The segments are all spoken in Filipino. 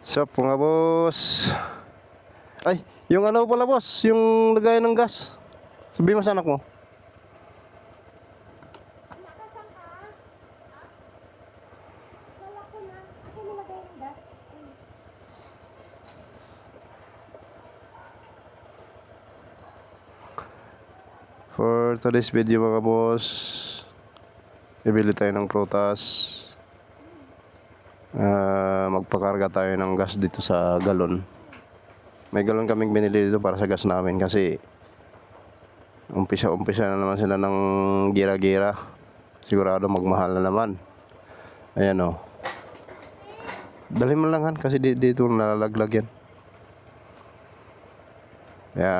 Sup mga boss. Ay, yung ano pala boss, yung lagayan ng gas. Sabi mo sa anak mo. For today's video mga boss, bibili tayo ng prutas. Magpakarga tayo ng gas dito sa galon. May galon kaming binili dito para sa gas namin kasi umpisa na naman sila ng gira-gira. Sigurado magmahal na naman. Ayan o. Dali mo lang han kasi dito nalalaglag yan. Kaya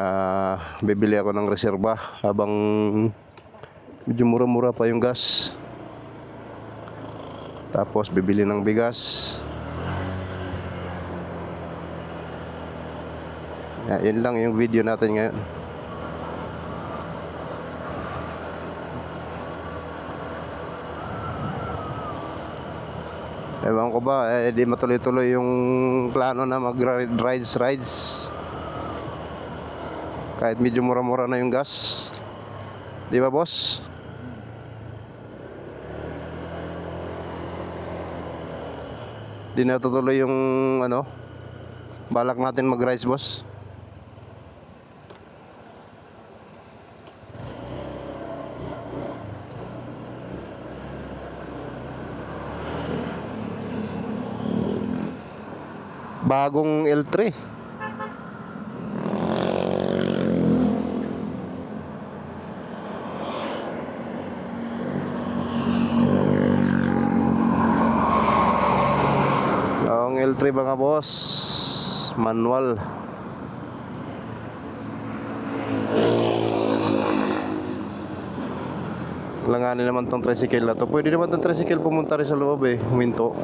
bibili ako ng reserba habang medyo mura-mura pa yung gas. Tapos bibili ng bigas. Yun lang yung video natin ngayon. Ewan ko ba, di matuloy-tuloy yung plano na mag-rides. Kahit medyo mura-mura na yung gas. Di ba boss? Di natutuloy yung ano, balak natin mag-rides boss. Bagong L3. Bagong L3 mga boss. Manual. Langanin naman tong tricycle na to. Pwede naman tong tricycle pumunta rin sa loob eh. Huminto.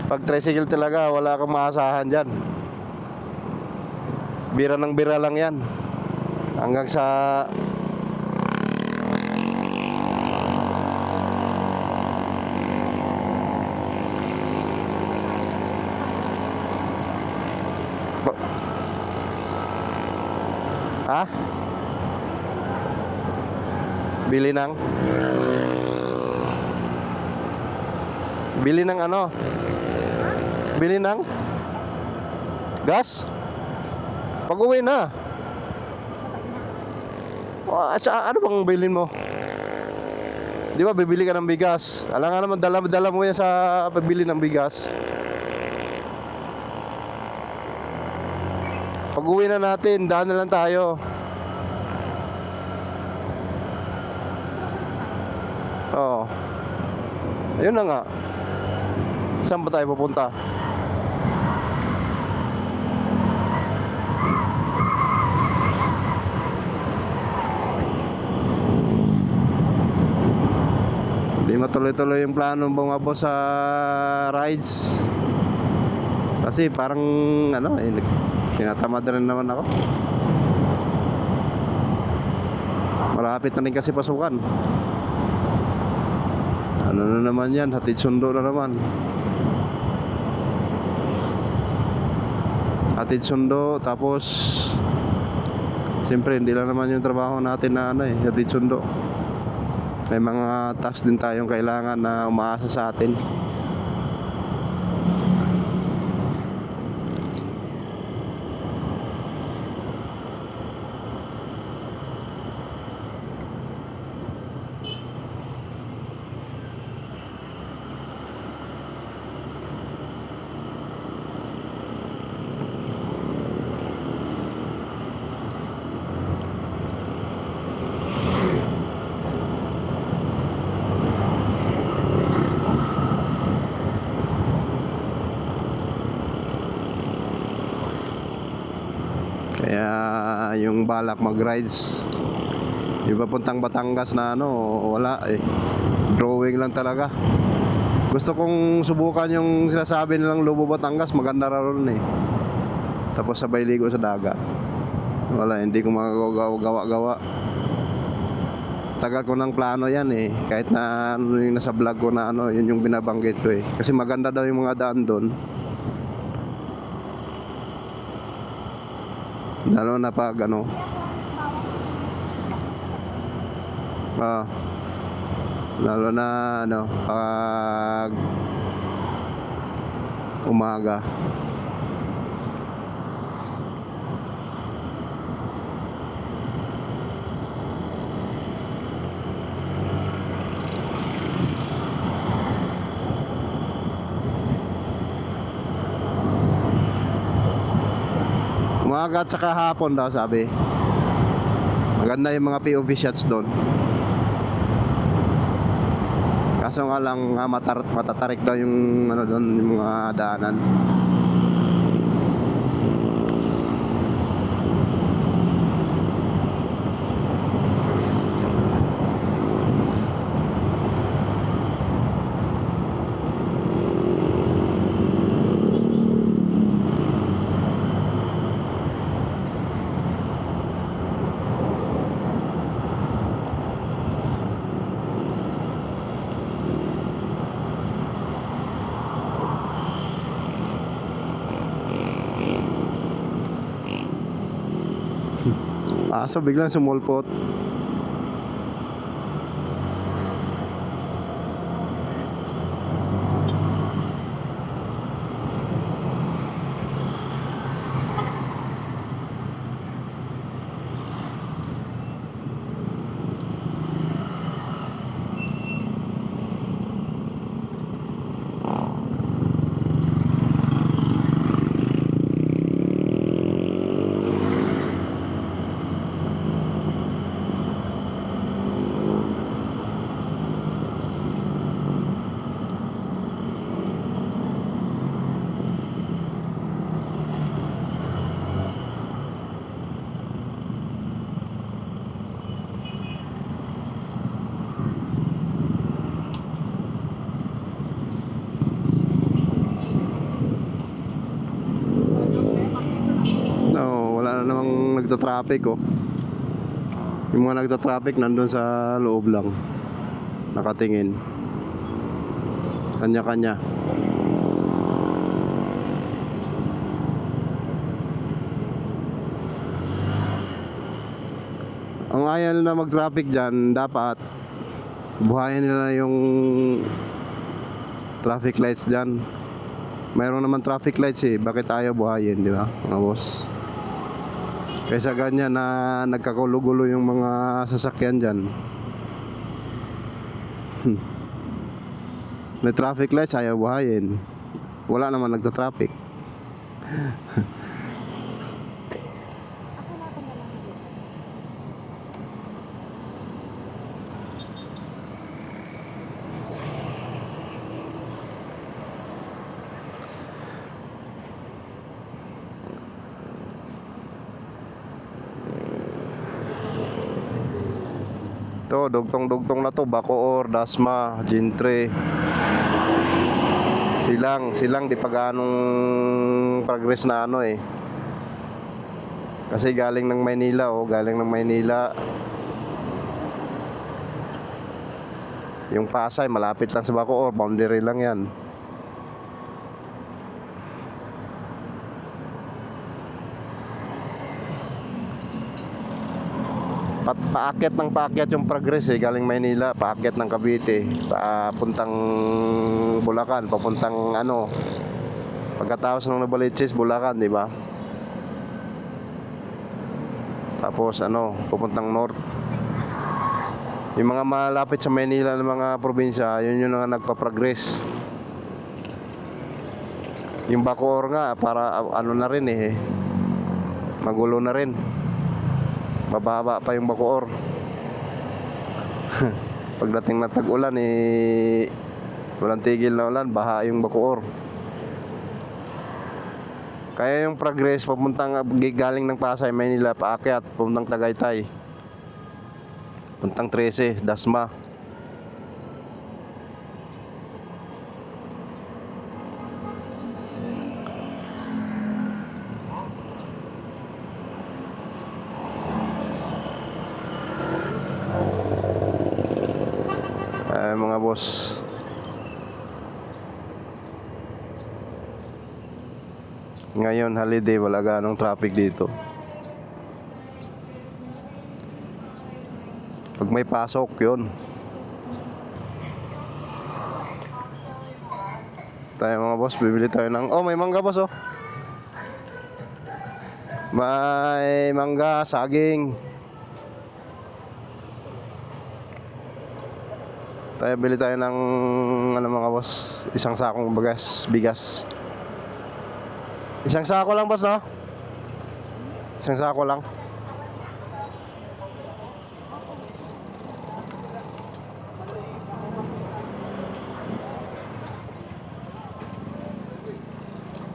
Pag tricycle talaga, wala kang maasahan dyan. Bira ng bira lang yan. Hanggang sa ha? Bili ng ano? Bili ng gas? Pag-uwi na. Ano bang bilhin mo? Di ba bibili ka ng bigas? Alam nga naman dala mo yan sa pabili ng bigas. Pag-uwi na natin, daan na lang tayo. Oo. Ayun na nga. Saan ba tayo pupunta? Hindi matuloy-tuloy yung plano mga boss sa rides. Kasi parang ano tinatamad rin naman ako. Malapit na rin kasi pasukan. Ano na naman yan, hatid sundo na naman. Hatid sundo, tapos siyempre hindi lang naman yung trabaho natin na hatid sundo. May mga task din tayong kailangan na umaasa sa atin. Kaya yung balak mag-rides yung papuntang Batangas na wala eh. Drawing lang talaga. Gusto kong subukan yung sinasabi nilang Lobo Batangas, maganda raw ron eh. Tapos sabay ligo sa dagat. Wala, hindi ko magagawa-gawa. tagal ko ng plano yan eh. Kahit na ano yung nasa vlog ko na ano, yun yung binabanggit ko eh. Kasi maganda daw yung mga daan doon. Lalo na pag ano. Lalo na ano, pag umaga. Umaga at saka hapon daw sabi. Maganda yung mga POV shots doon. Kaso nga lang matatarik daw yung ano doon, yung mga daanan. Aso biglang sumulpot. Wala na namang nagta-traffic oh. Yung mga nagta-traffic nandun sa loob lang, nakatingin kanya-kanya. Ang ayaw na mag-traffic dyan, dapat buhayin nila yung traffic lights dyan. Mayroon naman traffic lights eh, bakit ayaw buhayin, di ba mga boss? Kaysa ganyan na nagkagulo-gulo yung mga sasakyan dyan. May traffic lights, ayaw buhayin. Wala naman nagta-traffic. Ito, dugtong-dugtong na to, Bacoor, Dasma, Gintre. Silang di pa ganong progress na ano eh. Kasi galing ng Maynila oh, galing ng Maynila. Yung Pasay, malapit lang sa Bacoor, boundary lang yan. Paakyat yung progress eh, galing Maynila, paakyat ng Cavite, papuntang Bulacan, papuntang ano, pagkatapos ng Novaliches, Bulacan, di ba? Tapos ano, papuntang North. Yung mga malapit sa Maynila ng mga probinsya, yun yung nga nagpa-progress. Yung Bacoor nga, para ano na rin eh, magulo na rin. Mababa pa yung Bacoor. Pagdating na tag-ulan eh, walang tigil na ulan, baha yung Bacoor. Kaya yung progress papuntang galing ng Pasay, Maynila, paakyat papuntang Tagaytay, puntang 13, Dasma. tayo mga boss. Ngayon holiday, wala ganong traffic dito. Pag may pasok, yun. Tayo mga boss, bibili tayo ng... Oh, may mangga boss oh. May mangga, saging. Tayo bili tayo ng ano mga boss, isang sakong bigas. Isang sako lang boss no? Isang sako lang.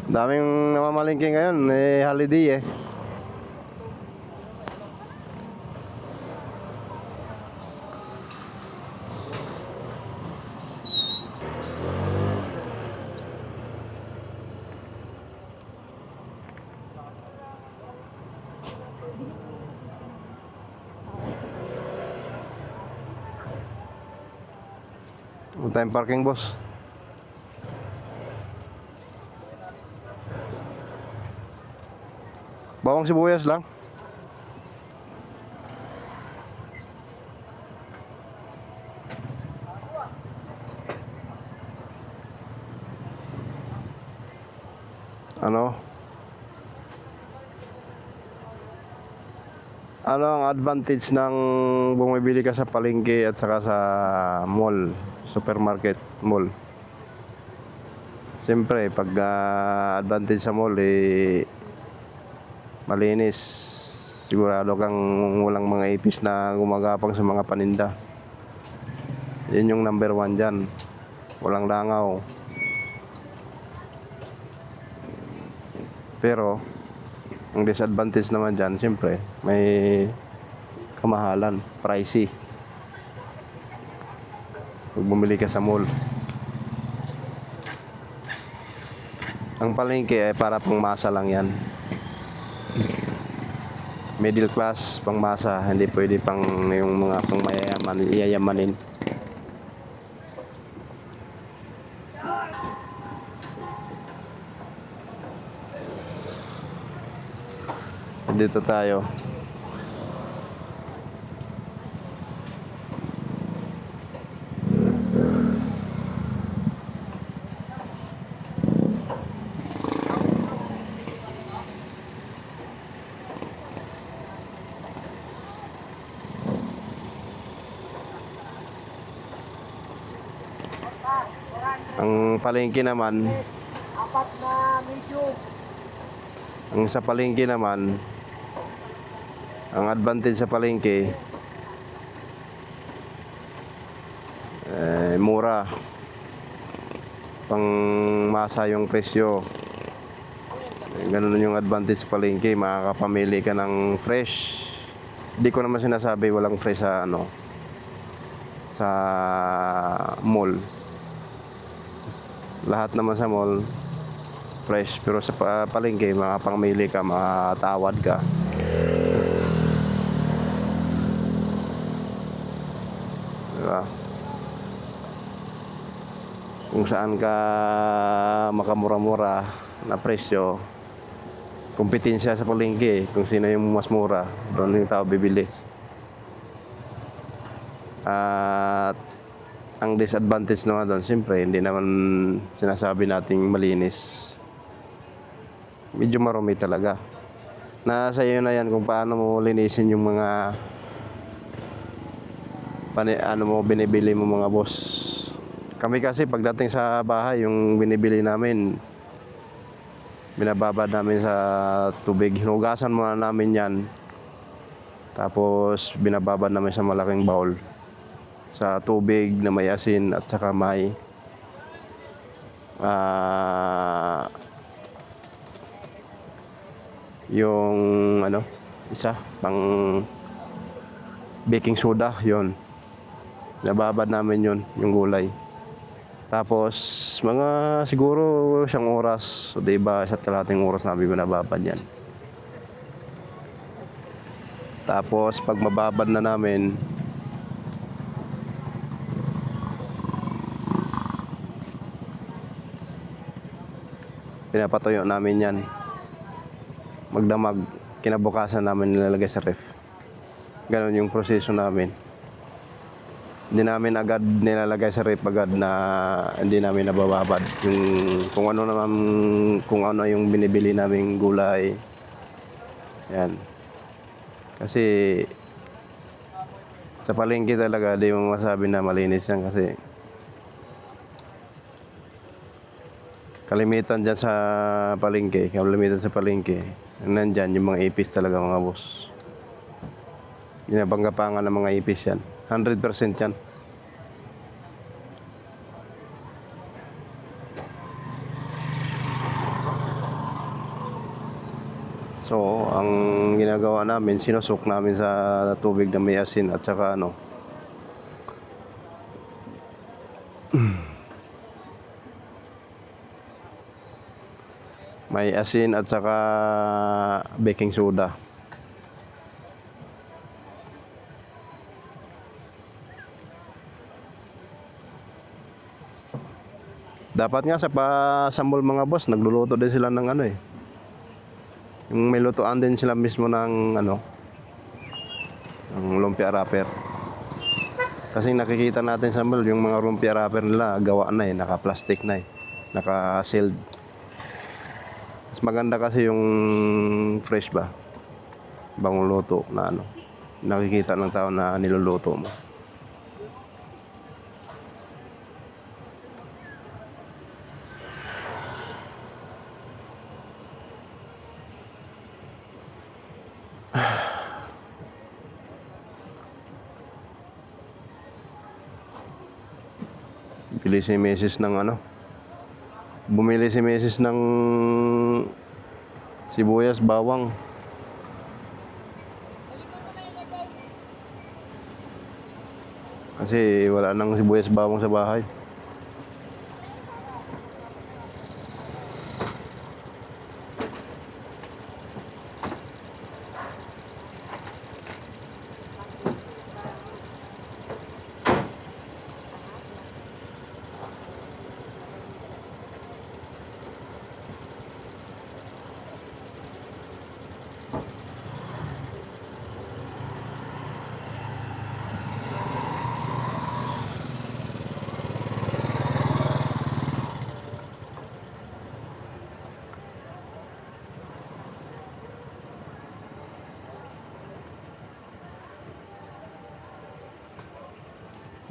Daming namamalingki ngayon, holiday eh. Wala tayong parking boss. Bawang sibuyas lang. Ano ang advantage ng bumibili ka sa palengke at saka sa mall, supermarket, mall? Siyempre, pag advantage sa mall, malinis. Sigurado kang walang mga ipis na gumagapang sa mga paninda. Yun yung number 1 dyan. Walang langaw. Pero, ang disadvantage naman dyan, siyempre, may kamahalan, pricey. Pag bumili ka sa mall. Ang palengke ay para pang masa lang yan. Middle class, pang masa, hindi pwede pang yung mga pang mayayaman, iyayamanin. Dito tayo. Ang palengke naman, apat na medium. ang sa palengke naman, ang advantage sa palengke, mura, pang masa yung presyo. Ganun yung advantage sa palengke, makakapamili ka ng fresh. Di ko naman sinasabi walang fresh sa sa mall. Lahat naman sa mall fresh, pero sa palengke makapamili ka, makatawad ka. Diba? Kung saan ka makamura-mura na presyo, kompetensya sa palengke, kung sino yung mas mura, doon yung tao bibili. At ang disadvantage naman doon, siyempre, hindi naman sinasabi nating malinis. Medyo marumi talaga. Nasa iyo na yan kung paano mo linisin yung mga binibili mo mga boss. Kami kasi pagdating sa bahay, yung binibili namin, binababad namin sa tubig. Hinugasan muna namin yan. Tapos binababad namin sa malaking bowl sa tubig na may asin at saka may yung isa pang baking soda, yon. Nababad namin yon, yung gulay. Tapos mga siguro 1 oras, o diba, 1.5 oras namin binababad yan. Tapos pag mababad na namin, pinapatuyo namin yan. Magdamag, kinabukasan namin nilalagay sa ref. Ganon yung proseso namin. Hindi namin agad nilalagay sa ref agad na hindi namin nabababad. Yung kung ano naman, kung ano yung binibili naming gulay. Yan. Kasi sa palengke talaga, di mo masabi na malinis yan kasi kalimitan dyan sa palengke, nandyan yung mga ipis talaga mga boss. Ginabanggapangan ng mga ipis yan. 100% yan. So, ang ginagawa namin, sinusok namin sa tubig na may asin at saka ano, may asin at saka baking soda. Dapat nga sa pasambol mga boss, nagluluto din sila ng ano eh. Yung may lutuan din sila mismo ng ano, ng lumpia wrapper. Kasi nakikita natin sa mall, yung mga lumpia wrapper nila, gawa na eh, naka-plastic na eh, naka-sealed. Mas maganda kasi yung fresh ba, bagong luto na ano, nakikita ng tao na niluluto mo. Bili si Mrs. ng ano, bumili si Mrs. ng sibuyas, bawang. Kasi wala nang sibuyas, bawang sa bahay.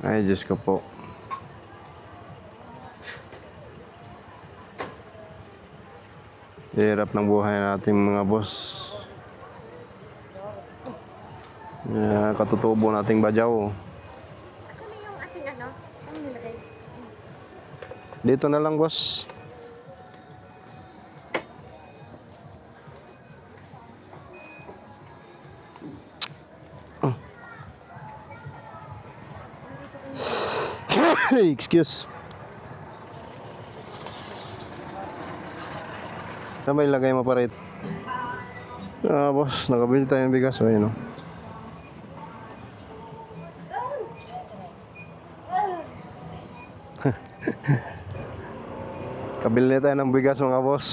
Ay, Diyos ko po. Hirap ng buhay natin mga boss. Katutubo nating badyaw. Saan na yung ating ano? Ano nilagay? Dito na lang boss. Excuse. Saan ba ilagay mo pa rin? Boss, nakabili tayo ng bigas. Ayun, no? Kabili tayo ng bigas mga boss.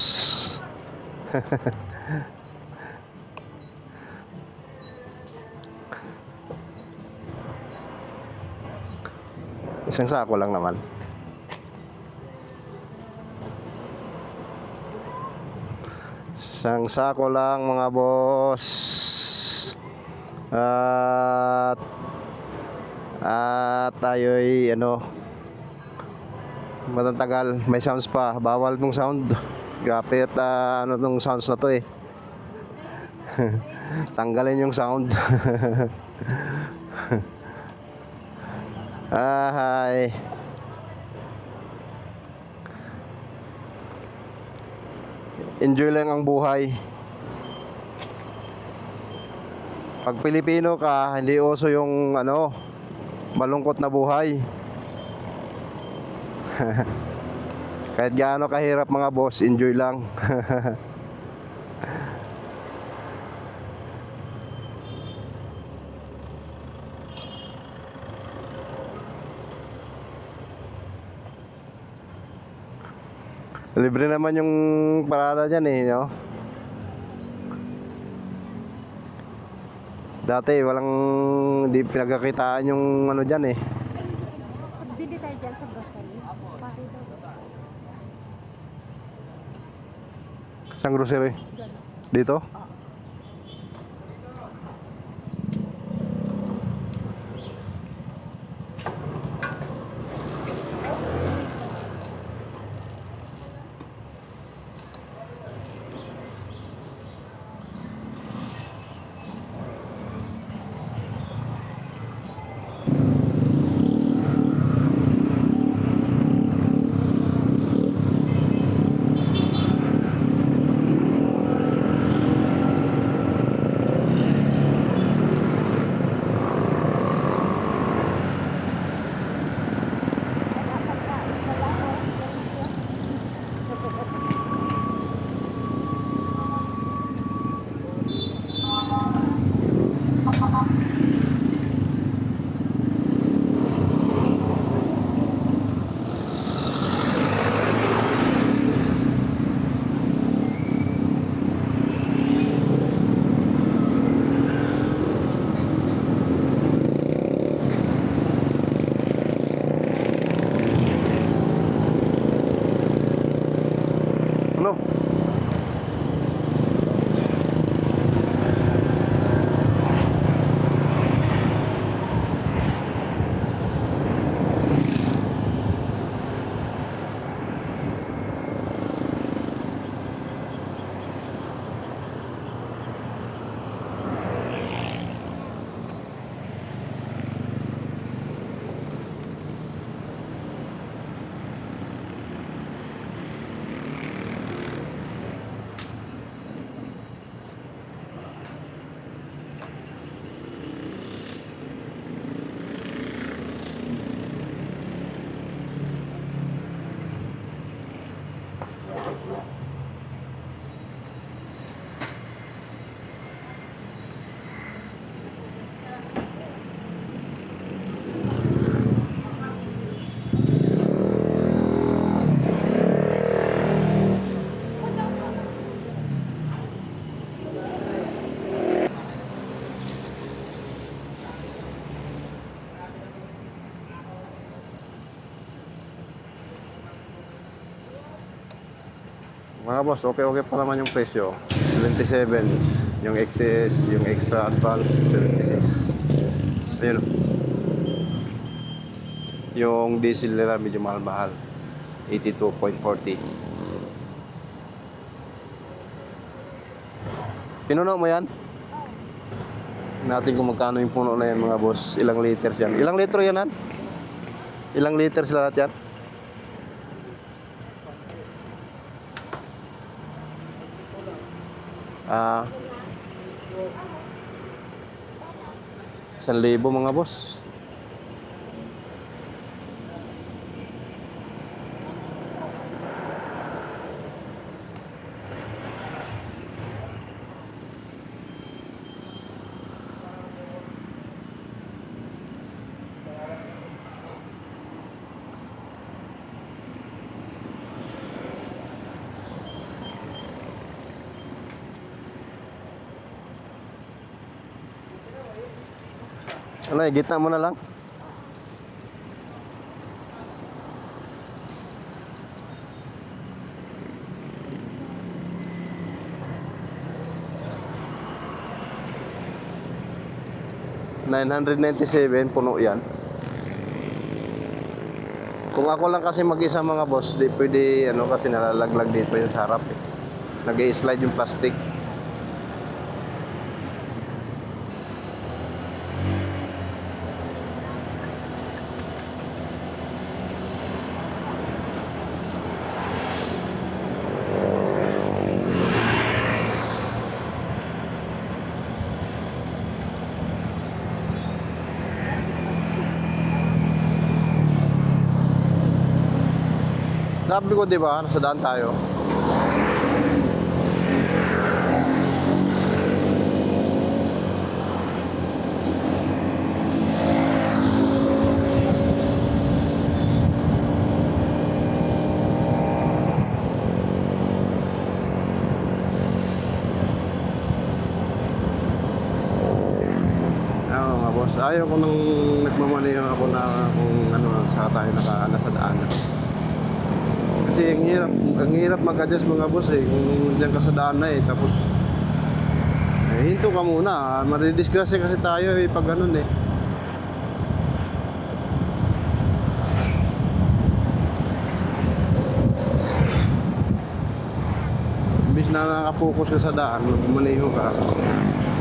Isang sako lang naman. Isang sako lang mga boss. At tayo'y ano, matatagal, may sounds pa. Bawal tong sound. Grabe at ano tong sounds na to eh. Tanggalin yung sound. Hi. Enjoy lang ang buhay. Pag Pilipino ka, hindi uso yung ano, malungkot na buhay. Kahit gaano kahirap mga boss, enjoy lang. Libre naman yung parada dyan eh, no? Dati walang di pinagkakitaan yung ano dyan eh. Bili tayo dyan sa grocery. Pare daw. Saan grocery? Dito? Ano? Mga boss, okay pa naman yung presyo. 77, yung excess, yung extra advance, 76. Ayun. Yung diesel nila medyo mahal-mahal. 82.40. Pinuno mo yan? Natin kung magkano yung puno na yan mga boss. Ilang liters yan. Ilang litro yan, han? Ilang liters lahat yan? Ah, 1,000 mga boss. Ano, gitna mo na lang. $997 puno yan. Kung ako lang kasi mag-isa mga boss, di pwede ano kasi nalalaglag dito yung sa harap eh. Nag-i-slide yung plastic. Sabi ko, di ba, nasa daan tayo. ayaw ko nang nagmamaneho ako na kung ano, saka tayo nasa daanan. Kasi ang hirap mag-adjust mga boss eh, kung diyan ka sa daan na eh, tapos hinto ka muna, maridisgrasya kasi tayo eh, pag ganun eh. Imbis na nakapokus ka sa daan, maneho ka,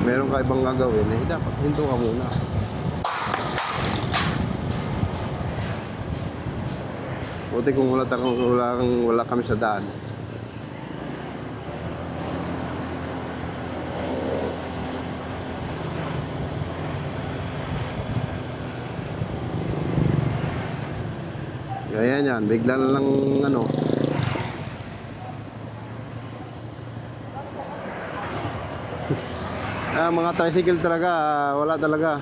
meron ka ibang gagawin eh, dapat hinto ka muna. Buti kung wala kami sa daan. Kaya yan, bigla na lang ano. Mga tricycle talaga, wala talaga.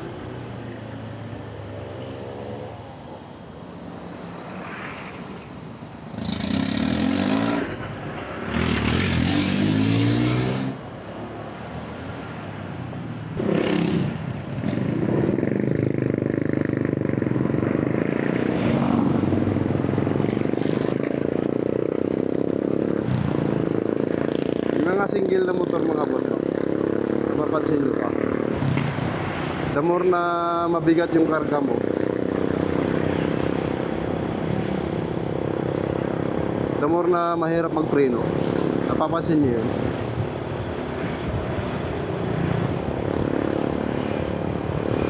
Mga single na motor mga boss, no? Mapapansin nyo pa, the more na mabigat yung karga mo, the more na mahirap magpreno. Napapansin nyo yun?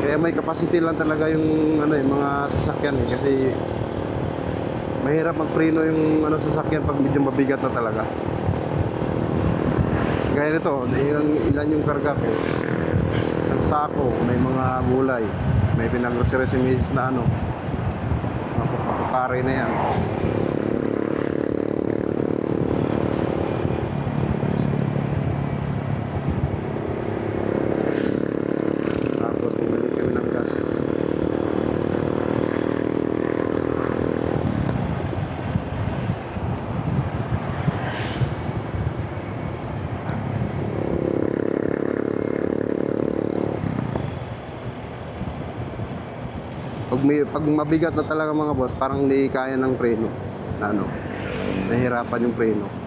Kaya may capacity lang talaga yung ano, yung mga sasakyan eh, kasi mahirap magpreno yung ano, sasakyan pag medyo mabigat na talaga. Gaya nito, ilan yung karga ko. Ang sako, may mga gulay. May pinag-grocery si Mrs. na ano. Mga pare na yan. Tapos bumili kami ng gas. Pag mabigat na talaga mga boss, parang hindi kaya ng preno. Na ano, nahihirapan yung preno.